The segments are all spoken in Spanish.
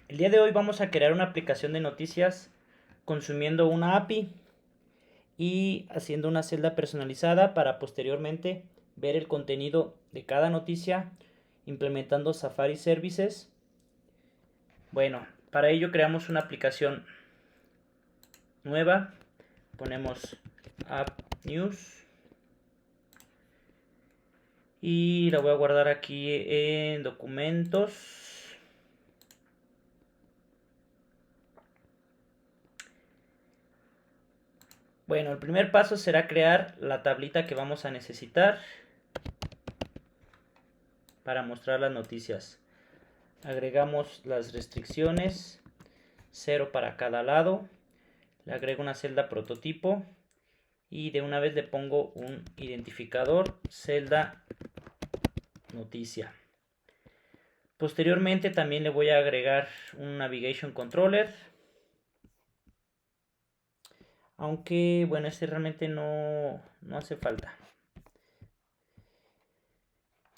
El día de hoy vamos a crear una aplicación de noticias consumiendo una API y haciendo una celda personalizada para posteriormente ver el contenido de cada noticia implementando Safari Services. Bueno, para ello creamos una aplicación nueva, ponemos App News y la voy a guardar aquí en documentos. Bueno, el primer paso será crear la tablita que vamos a necesitar para mostrar las noticias. Agregamos las restricciones, 0 para cada lado, le agrego una celda prototipo y de una vez le pongo un identificador, celda noticia. Posteriormente también le voy a agregar un navigation controller, aunque bueno, este realmente no hace falta.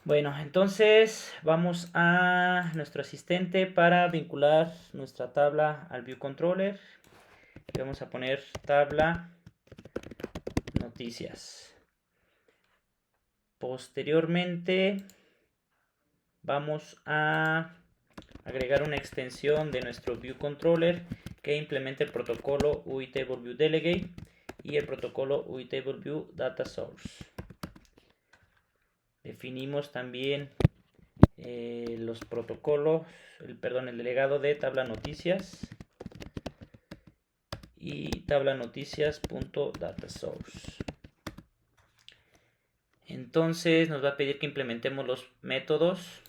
Bueno, entonces vamos a nuestro asistente para vincular nuestra tabla al view controller. Le vamos a poner tabla noticias. Posteriormente vamos a agregar una extensión de nuestro view controller que implemente el protocolo UI Table View Delegate y el protocolo UI Table View Data Source. Definimos también los protocolos, el delegado de tabla noticias y tabla noticias.datasource. Entonces nos va a pedir que implementemos los métodos.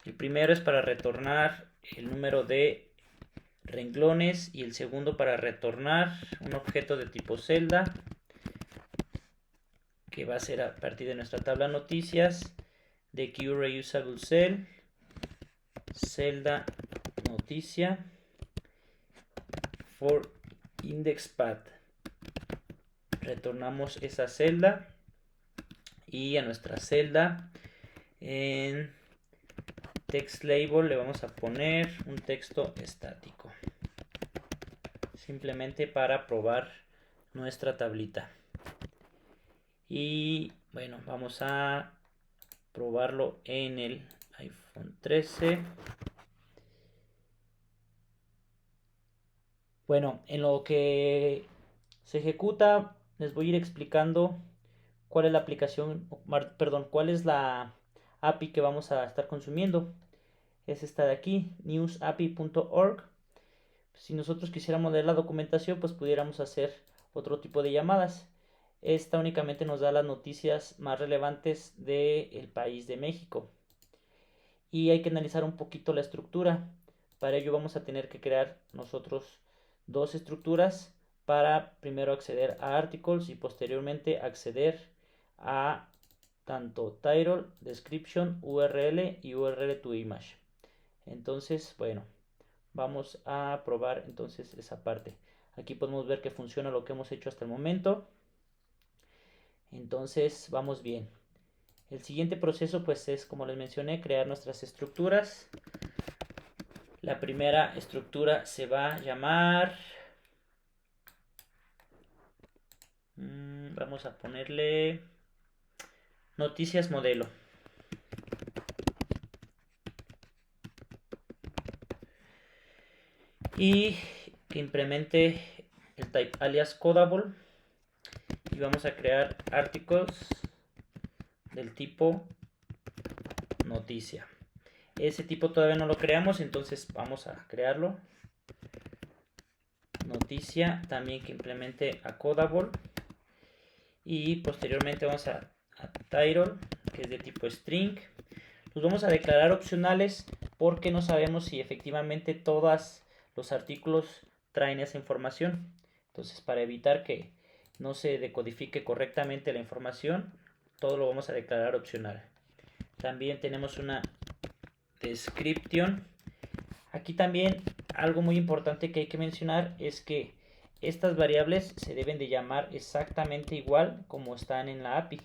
El primero es para retornar el número de renglones y el segundo para retornar un objeto de tipo celda que va a ser a partir de nuestra tabla noticias de QReusableCell, celda noticia for indexPath. Retornamos esa celda y a nuestra celda en text label le vamos a poner un texto estático, simplemente para probar nuestra tablita. Y bueno, vamos a probarlo en el iPhone 13. Bueno, en lo que se ejecuta les voy a ir explicando cuál es la aplicación, cuál es la API que vamos a estar consumiendo. Es esta de aquí, newsapi.org. Si nosotros quisiéramos leer la documentación, pues pudiéramos hacer otro tipo de llamadas. Esta únicamente nos da las noticias más relevantes del país de México. Y hay que analizar un poquito la estructura. Para ello vamos a tener que crear nosotros dos estructuras para primero acceder a articles y posteriormente acceder a tanto title, description, URL y URL to image. Entonces, bueno, vamos a probar entonces esa parte. Aquí podemos ver que funciona lo que hemos hecho hasta el momento. Entonces, vamos bien. El siguiente proceso pues es, como les mencioné, crear nuestras estructuras. La primera estructura se va a llamar, vamos a ponerle noticias modelo. Y que implemente el type alias codable. Y vamos a crear articles del tipo noticia. Ese tipo todavía no lo creamos, entonces vamos a crearlo. Noticia también que implemente a codable. Y posteriormente vamos a title, que es de tipo string. Los vamos a declarar opcionales porque no sabemos si efectivamente todos los artículos traen esa información. Entonces, para evitar que no se decodifique correctamente la información, todo lo vamos a declarar opcional. También tenemos una description. Aquí también algo muy importante que hay que mencionar es que estas variables se deben de llamar exactamente igual como están en la API.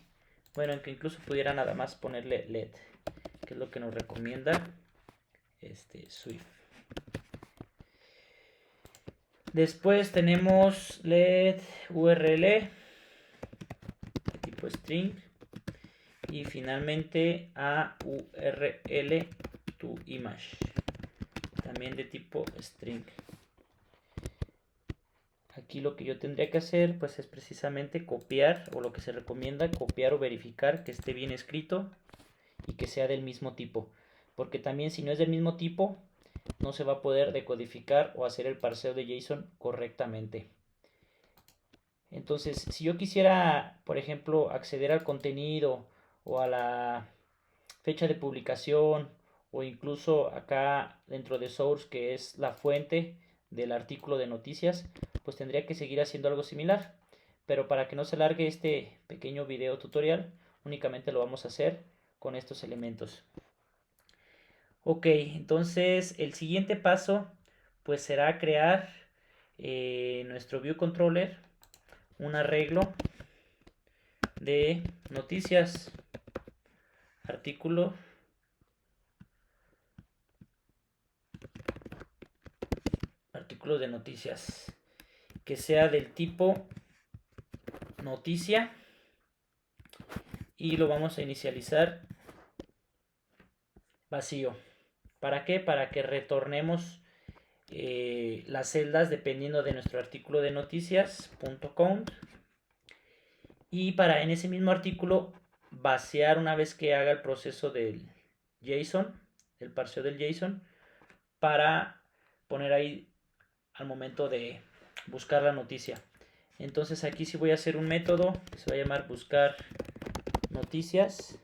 Bueno, aunque incluso pudiera nada más ponerle LED, que es lo que nos recomienda Swift. Después tenemos let URL de tipo string y finalmente a URL to image también de tipo string. Aquí lo que yo tendría que hacer pues es precisamente copiar, o lo que se recomienda, copiar o verificar que esté bien escrito y que sea del mismo tipo, porque también si no es del mismo tipo no se va a poder decodificar o hacer el parseo de JSON correctamente. Entonces, si yo quisiera, por ejemplo, acceder al contenido o a la fecha de publicación o incluso acá dentro de source, que es la fuente del artículo de noticias, pues tendría que seguir haciendo algo similar. Pero para que no se largue este pequeño video tutorial, únicamente lo vamos a hacer con estos elementos. Ok, entonces el siguiente paso pues será crear nuestro view controller un arreglo de noticias, artículo de noticias que sea del tipo noticia y lo vamos a inicializar vacío. ¿Para qué? Para que retornemos las celdas dependiendo de nuestro artículo de noticias.count y para en ese mismo artículo vaciar una vez que haga el proceso del JSON, el parseo del JSON, para poner ahí al momento de buscar la noticia. Entonces aquí sí voy a hacer un método que se va a llamar buscar noticias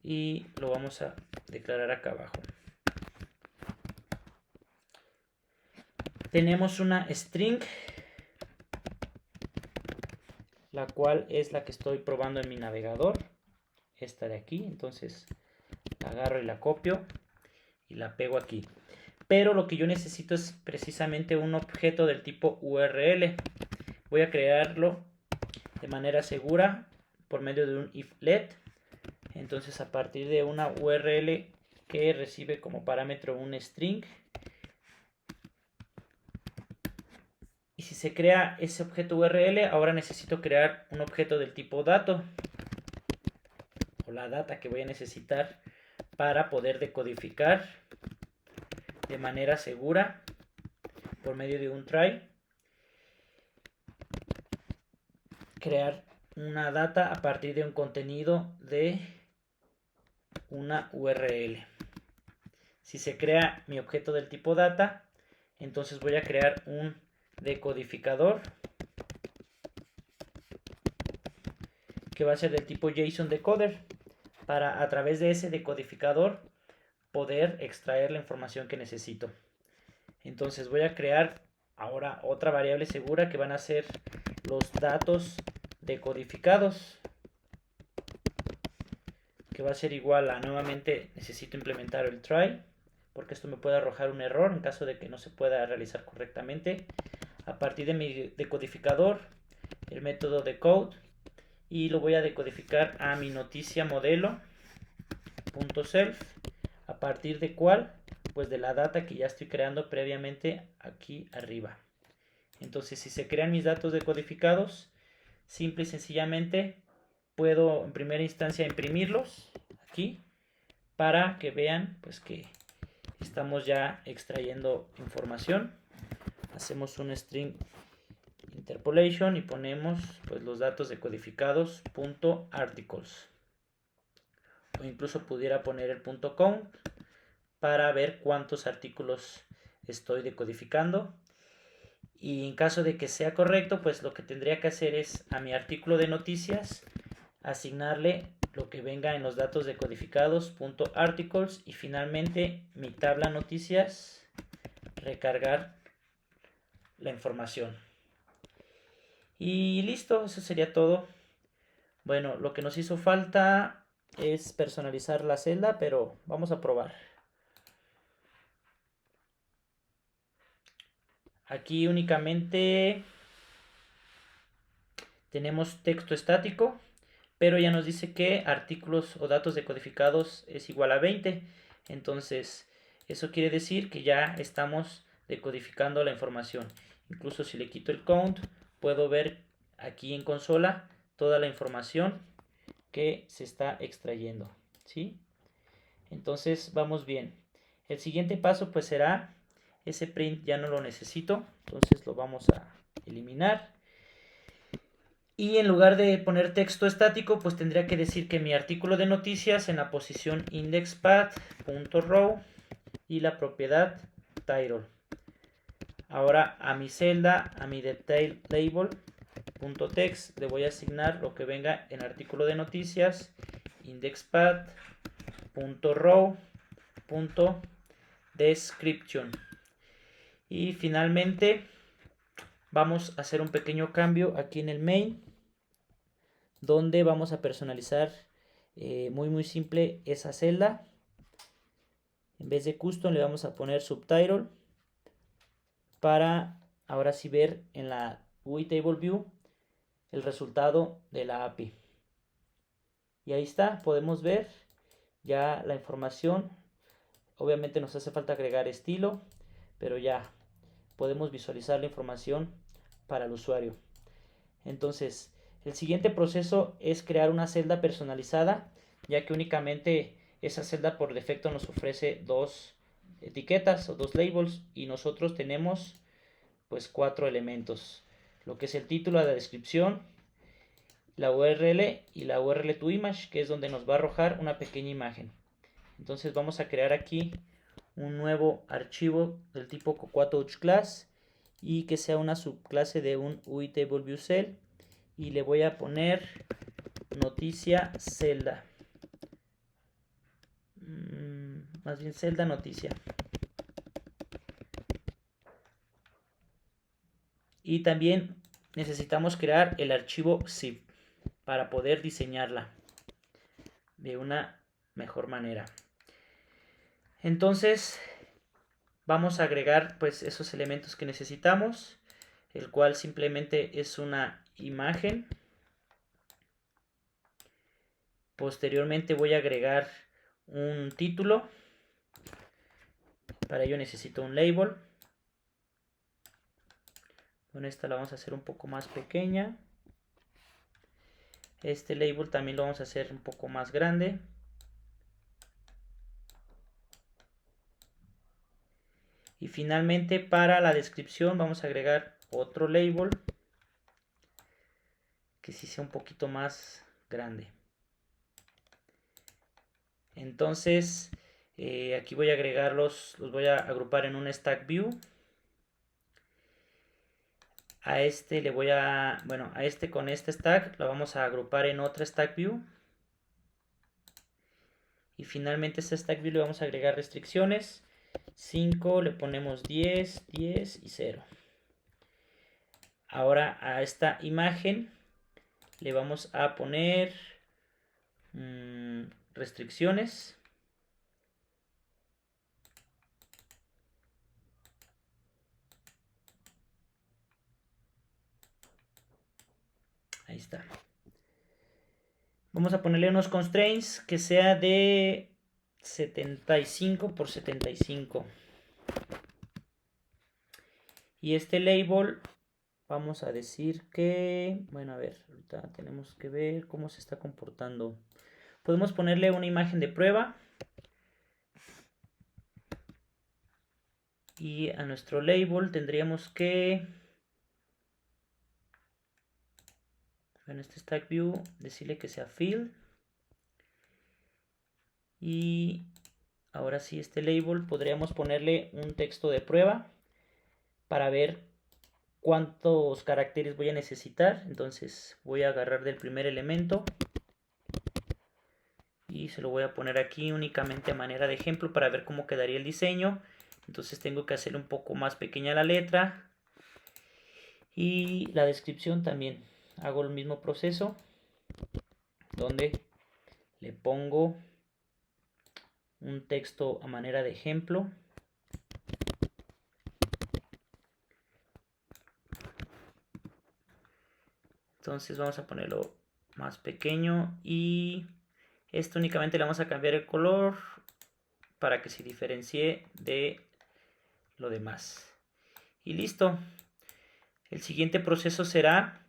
y lo vamos a declarar acá abajo. Tenemos una string, la cual es la que estoy probando en mi navegador, esta de aquí. Entonces la agarro y la copio y la pego aquí. Pero lo que yo necesito es precisamente un objeto del tipo URL. Voy a crearlo de manera segura por medio de un if-let. Entonces a partir de una URL que recibe como parámetro un string, y si se crea ese objeto URL, ahora necesito crear un objeto del tipo dato, o la data que voy a necesitar para poder decodificar de manera segura por medio de un try, crear una data a partir de un contenido de una URL. Si se crea mi objeto del tipo data, entonces voy a crear un decodificador que va a ser del tipo JSON decoder para a través de ese decodificador poder extraer la información que necesito. Entonces voy a crear ahora otra variable segura que van a ser los datos decodificados, que va a ser igual a, nuevamente necesito implementar el try porque esto me puede arrojar un error en caso de que no se pueda realizar correctamente. A partir de mi decodificador, el método decode, y lo voy a decodificar a mi noticia modelo.self, a partir de cuál, pues de la data que ya estoy creando previamente aquí arriba. Entonces si se crean mis datos decodificados, simple y sencillamente puedo en primera instancia imprimirlos aquí para que vean pues que estamos ya extrayendo información. Hacemos un string interpolation y ponemos pues los datos decodificados .articles, o incluso pudiera poner el .count para ver cuántos artículos estoy decodificando. Y en caso de que sea correcto, pues lo que tendría que hacer es a mi artículo de noticias asignarle lo que venga en los datos decodificados .articles y finalmente mi tabla noticias recargar la información. Y listo, eso sería todo. Bueno, lo que nos hizo falta es personalizar la celda, pero vamos a probar. Aquí únicamente tenemos texto estático, pero ya nos dice que artículos o datos decodificados es igual a 20. Entonces, eso quiere decir que ya estamos decodificando la información. Incluso si le quito el count, puedo ver aquí en consola toda la información que se está extrayendo, ¿sí? Entonces vamos bien. El siguiente paso pues será, ese print ya no lo necesito, entonces lo vamos a eliminar. Y en lugar de poner texto estático, pues tendría que decir que mi artículo de noticias en la posición indexpath.row y la propiedad title. Ahora a mi celda, a mi detail label.text, le voy a asignar lo que venga en artículo de noticias, indexpath.row.description. Y finalmente vamos a hacer un pequeño cambio aquí en el main, donde vamos a personalizar muy simple esa celda. En vez de custom le vamos a poner subtitle para ahora sí ver en la GUI Table View el resultado de la API. Y ahí está, podemos ver ya la información. Obviamente nos hace falta agregar estilo, pero ya podemos visualizar la información para el usuario. Entonces, el siguiente proceso es crear una celda personalizada, ya que únicamente esa celda por defecto nos ofrece dos etiquetas o dos labels y nosotros tenemos pues 4 elementos, lo que es el título, la descripción, la URL y la URL to image, que es donde nos va a arrojar una pequeña imagen. Entonces vamos a crear aquí un nuevo archivo del tipo cocoa_touch_class y que sea una subclase de un UI Table View Cell, y le voy a poner noticia celda, más bien celda noticia. Y también necesitamos crear el archivo zip para poder diseñarla de una mejor manera. Entonces vamos a agregar pues esos elementos que necesitamos, el cual simplemente es una imagen. Posteriormente voy a agregar un título. Para ello necesito un label. Con esta la vamos a hacer un poco más pequeña. Este label también lo vamos a hacer un poco más grande. Y finalmente para la descripción vamos a agregar otro label que sí sea un poquito más grande. Entonces aquí voy a agregarlos, los voy a agrupar en un stack view. A este le voy a, bueno, a este con este stack lo vamos a agrupar en otra stack view. Y finalmente a este stack view le vamos a agregar restricciones. 5, le ponemos 10, 10 y 0. Ahora a esta imagen le vamos a poner restricciones. Ahí está. Vamos a ponerle unos constraints que sea de 75 por 75. Y este label vamos a decir que, bueno, a ver, ahorita tenemos que ver cómo se está comportando. Podemos ponerle una imagen de prueba. Y a nuestro label tendríamos que, en este stack view, decirle que sea field. Y ahora sí, este label podríamos ponerle un texto de prueba para ver cuántos caracteres voy a necesitar. Entonces voy a agarrar del primer elemento y se lo voy a poner aquí únicamente a manera de ejemplo para ver cómo quedaría el diseño. Entonces tengo que hacer un poco más pequeña la letra y la descripción también. Hago el mismo proceso donde le pongo un texto a manera de ejemplo. Entonces vamos a ponerlo más pequeño y esto únicamente le vamos a cambiar el color para que se diferencie de lo demás. Y listo. El siguiente proceso será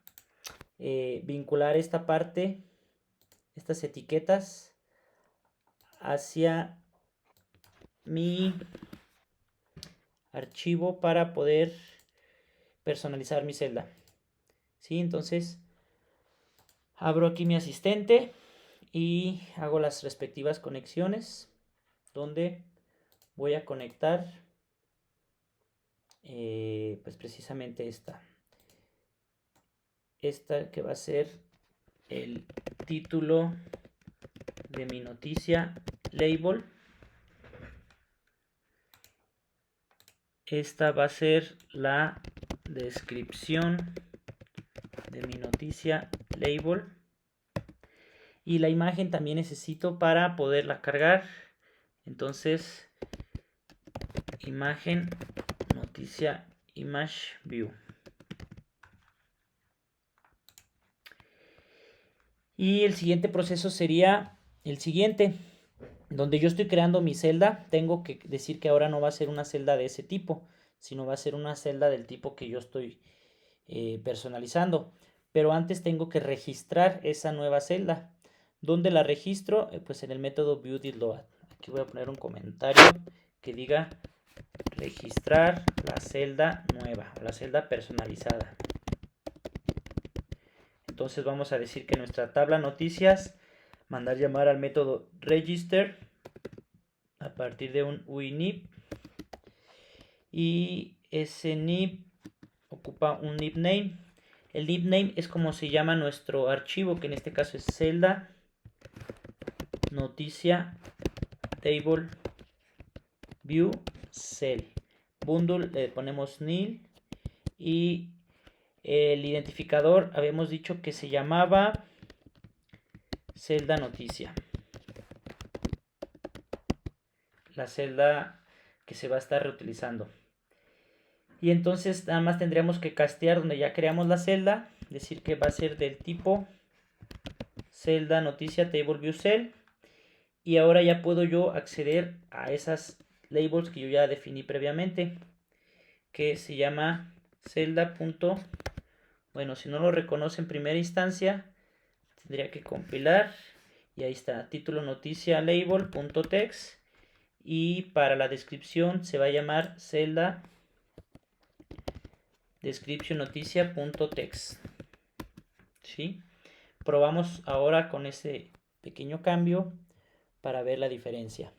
vincular esta parte, estas etiquetas, hacia mi archivo para poder personalizar mi celda. ¿Sí? Entonces abro aquí mi asistente y hago las respectivas conexiones donde voy a conectar pues precisamente esta que va a ser el título de mi noticia label. Esta va a ser la descripción de mi noticia label. Y la imagen también necesito para poderla cargar. Entonces, imagen, noticia, image view. Y el siguiente proceso sería el siguiente. Donde yo estoy creando mi celda, tengo que decir que ahora no va a ser una celda de ese tipo, sino va a ser una celda del tipo que yo estoy personalizando. Pero antes tengo que registrar esa nueva celda. ¿Dónde la registro? Pues en el método viewDidLoad. Aquí voy a poner un comentario que diga registrar la celda nueva, la celda personalizada. Entonces vamos a decir que nuestra tabla noticias, mandar llamar al método register a partir de un UINIP, y ese NIP ocupa un NIP name. El NIP name es como se llama nuestro archivo, que en este caso es celda noticia table view cell. Bundle le ponemos nil, y el identificador habíamos dicho que se llamaba celda noticia, la celda que se va a estar reutilizando. Y entonces nada más tendríamos que castear donde ya creamos la celda, decir que va a ser del tipo celda noticia table view cell, y ahora ya puedo yo acceder a esas labels que yo ya definí previamente, que se llama celda. Bueno, si no lo reconoce en primera instancia, tendría que compilar, y ahí está, título noticia label.text, y para la descripción se va a llamar celda description noticia.text. ¿Sí? Probamos ahora con ese pequeño cambio para ver la diferencia.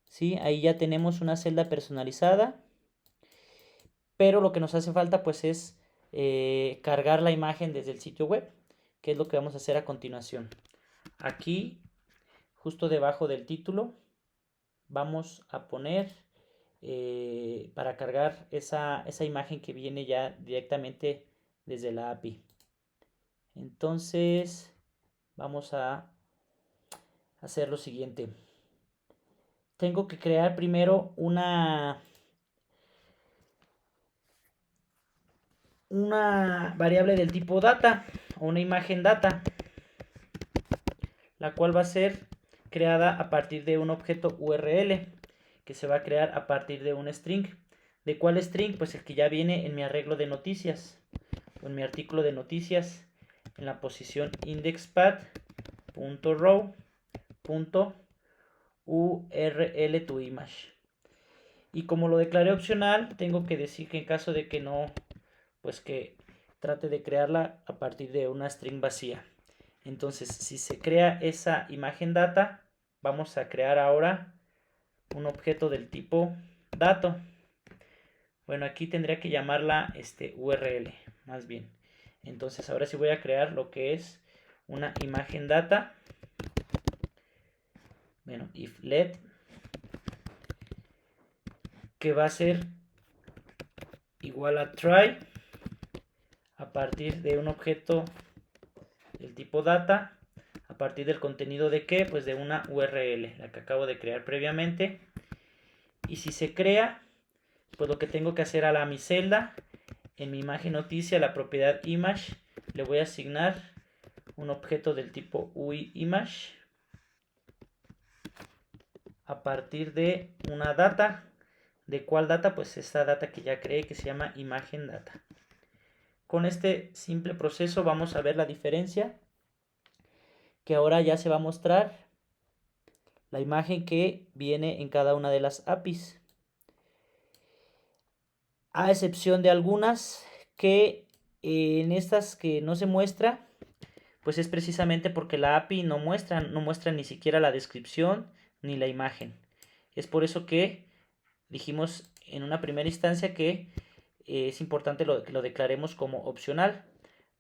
¿Sí? Ahí ya tenemos una celda personalizada, pero lo que nos hace falta pues es cargar la imagen desde el sitio web, que es lo que vamos a hacer a continuación. Aquí, justo debajo del título, vamos a poner para cargar esa imagen que viene ya directamente desde la API. Entonces vamos a hacer lo siguiente. Tengo que crear primero una variable del tipo data, o una imagen data, la cual va a ser creada a partir de un objeto URL que se va a crear a partir de un string. ¿De cuál string? Pues el que ya viene en mi arreglo de noticias, o en mi artículo de noticias, en la posición indexpath.row.url to image. Y como lo declaré opcional, tengo que decir que en caso de que no, pues que trate de crearla a partir de una string vacía. Entonces, si se crea esa imagen data, vamos a crear ahora un objeto del tipo dato. Bueno, aquí tendría que llamarla URL, más bien. Entonces, ahora sí voy a crear lo que es una imagen data. Bueno, if let, que va a ser igual a try, a partir de un objeto del tipo data, a partir del contenido de qué, pues de una URL, la que acabo de crear previamente. Y si se crea, pues lo que tengo que hacer a mi celda, en mi imagen noticia, la propiedad image, le voy a asignar un objeto del tipo UIImage a partir de una data. ¿De cuál data? Pues esta data que ya creé, que se llama imagen data. Con este simple proceso vamos a ver la diferencia, que ahora ya se va a mostrar la imagen que viene en cada una de las APIs, a excepción de algunas que en estas que no se muestra, pues es precisamente porque la API no muestra ni siquiera la descripción ni la imagen. Es por eso que dijimos en una primera instancia que es importante que lo declaremos como opcional.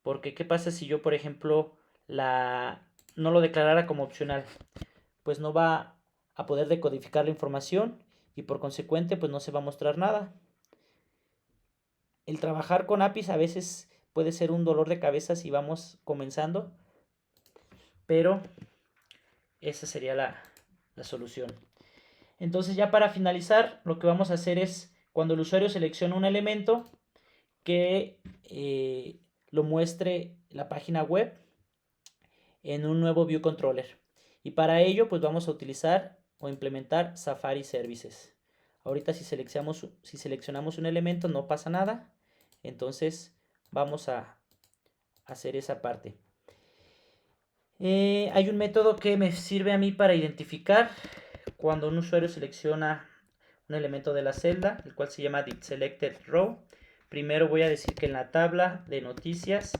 Porque ¿qué pasa si yo, por ejemplo, no lo declarara como opcional? Pues no va a poder decodificar la información y por consecuente pues no se va a mostrar nada. El trabajar con APIs a veces puede ser un dolor de cabeza si vamos comenzando, pero esa sería la solución. Entonces ya para finalizar, lo que vamos a hacer es, cuando el usuario selecciona un elemento, que lo muestre la página web en un nuevo View Controller. Y para ello, pues vamos a utilizar o implementar Safari Services. Ahorita si seleccionamos un elemento no pasa nada. Entonces vamos a hacer esa parte. Hay un método que me sirve a mí para identificar cuando un usuario selecciona un elemento de la celda, el cual se llama DidSelectedRow. Primero voy a decir que en la tabla de noticias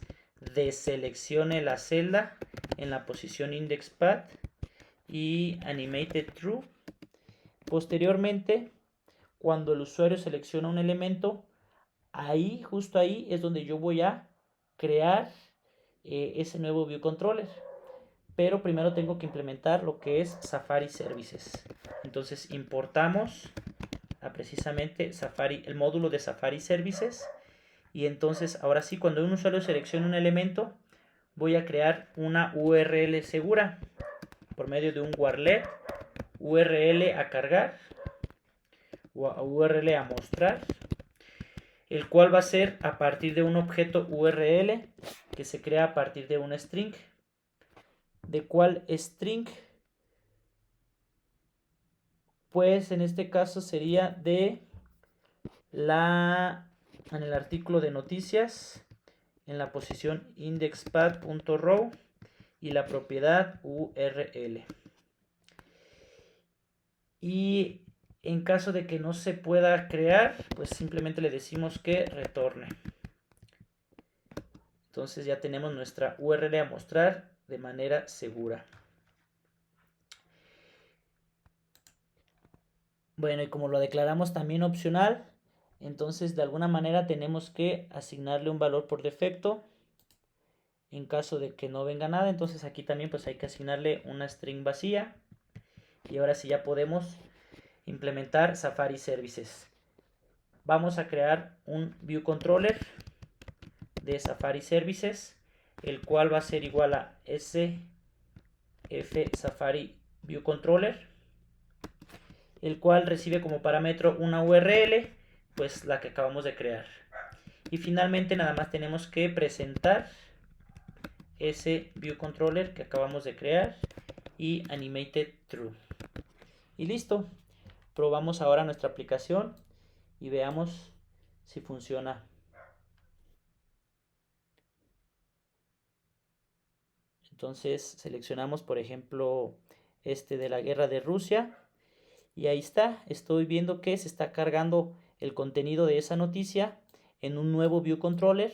deseleccione la celda en la posición IndexPath y AnimatedTrue. Posteriormente, cuando el usuario selecciona un elemento, ahí, justo ahí, es donde yo voy a crear ese nuevo View Controller. Pero primero tengo que implementar lo que es Safari Services. Entonces importamos precisamente el módulo de Safari Services. Y entonces ahora sí, cuando un usuario seleccione un elemento, voy a crear una URL segura por medio de un warlet URL a cargar o URL a mostrar, el cual va a ser a partir de un objeto URL que se crea a partir de un string, de cuál string pues en este caso sería en el artículo de noticias, en la posición indexpath.row y la propiedad URL. Y en caso de que no se pueda crear, pues simplemente le decimos que retorne. Entonces ya tenemos nuestra URL a mostrar de manera segura. Bueno, y como lo declaramos también opcional, entonces de alguna manera tenemos que asignarle un valor por defecto. En caso de que no venga nada, entonces aquí también pues hay que asignarle una string vacía. Y ahora sí ya podemos implementar Safari Services. Vamos a crear un View Controller de Safari Services, el cual va a ser igual a sf Safari View Controller, el cual recibe como parámetro una URL, pues la que acabamos de crear. Y finalmente nada más tenemos que presentar ese View Controller que acabamos de crear y AnimatedTrue. Y listo. Probamos ahora nuestra aplicación y veamos si funciona. Entonces seleccionamos por ejemplo este de la guerra de Rusia y ahí está, estoy viendo que se está cargando el contenido de esa noticia en un nuevo View Controller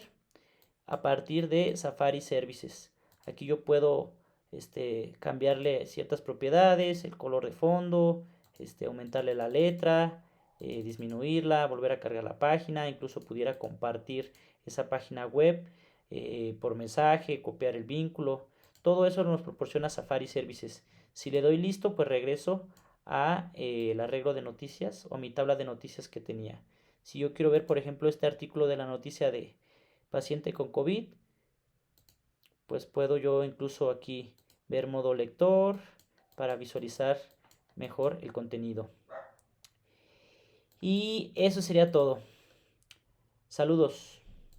a partir de Safari Services. Aquí yo puedo cambiarle ciertas propiedades, el color de fondo, aumentarle la letra, disminuirla, volver a cargar la página, incluso pudiera compartir esa página web por mensaje, copiar el vínculo. Todo eso nos proporciona Safari Services. Si le doy listo, pues regreso a el arreglo de noticias o a mi tabla de noticias que tenía. Si yo quiero ver, por ejemplo, este artículo de la noticia de paciente con COVID, pues puedo yo incluso aquí ver modo lector para visualizar mejor el contenido. Y eso sería todo. Saludos.